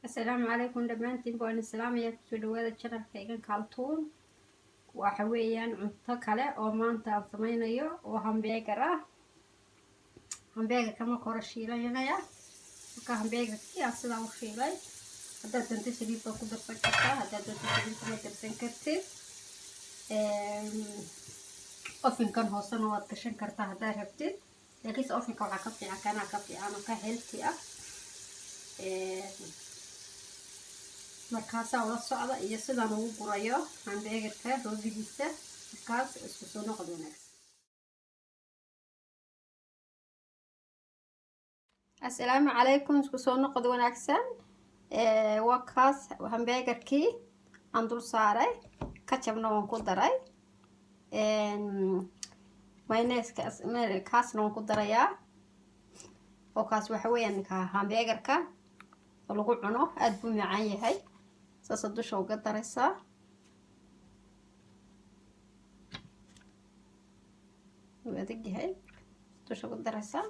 السلام عليكم دمانتين بوين السلام يا كسودوada channelkayga kaltuun waxa weeyaan cunto kale oo maanta aan samaynayo oo hamburger ah hamburger kama koro shiilaynaya marka hamburger-kii aan sidaa u shiilay haddaad doonto saliid baa ku darsan kartaa haddaad doonto saliid kuma darsan kartid ovenkan hoosena waad gashan kartaa haddaad rabtid laakiinse ovenka waxaa ka fiican kanaa ka fiican oo ka healthy ah markaas ula socda iyo sidaan ugu gurayo hamburgerka roogidiisa markaas isku soo noqdo wanaagsan. Assalaamu calaykum, isku soo noqdo wanaagsan. Waa kaas hamburgerkii aan dul saaray kajabna waan ku daray mayonnaise kaasna waan ku darayaa oo kaas waxa weeyaan hamburgerka oo lagu cuno aad buu macaan yahay saas dusha uga daraysaa wuu adag yahay dusha uga daraysaa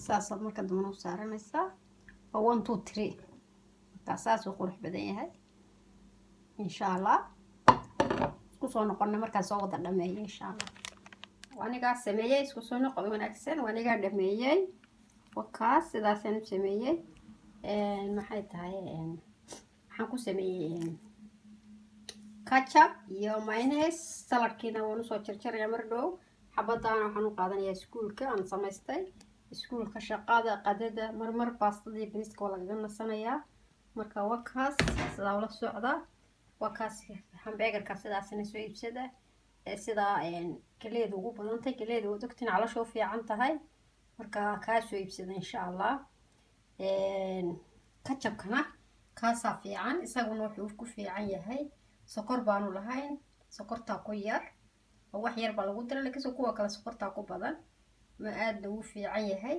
saas marka dambana u saaranaysaa oo 1 2 3 markaas saas uu qurux badan yahay insha Allah isku soo noqon markaas soo wada dhameeyay insha Allah waaniga sameeyay isku soo noqon wanaagsan waaniga dhameeyay wakaas sidaas aan sameeyay maxay tahay waxaan ku sameeyay ketchup iyo mayonnaise saladkiina waan soo jarjarayaa mar dhow xabadana waxaan u qaadanayaa iskuulka aan samaystay iskuulka shaqada qadada marmar baastada iyo bariiska waa laga nasanayaa marka wakaas sidaa ula socda wakaas hamburgerka sidaasna soo iibsada sida kaleedu ugu badantay kaleedu dadkina caloosha u fiican tahay marka ka soo iibsada insha Allah ketchupkana kaasa fiican isaguna wuxuu ku fiican yahay sokor baanu lahayn sokorta ku yar oo wax yar ba lagu diray laakiin kuwa kale sokorta ku badan ma aad uu fiican yahay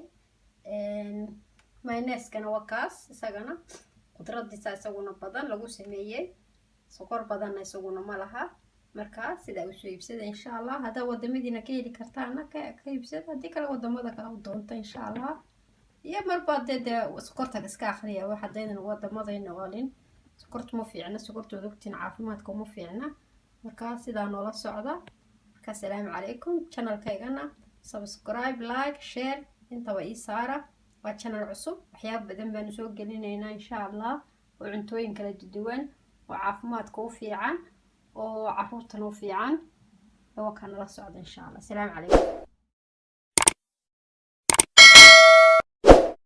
mayonnaise-kana waa kaas isagana qudradiisa isaguna badan lagu sameeyay sokor badan isaguna ma laha marka sida uu soo iibsada insha Allah hada wadamadiina ka heli kartaana ka iibsada hadii kale wadamada kale u doonto insha Allah iyo marba dad sokorta iska akhriya waxa deedan wadamadayna waalin sokortu ma fiicna sokortu dadkina caafimaadka ma fiicna marka sida noola socda marka salaamu calaykum channelkaygana subscribe like share inta way saara waa channel cusub waxyaabo badan baan soo gelinaynaa insha Allah oo cuntooyin kala duwan oo caafimaadka u fiican oo carruurtana u fiican oo kana la socda insha Allah salaamu calaykum.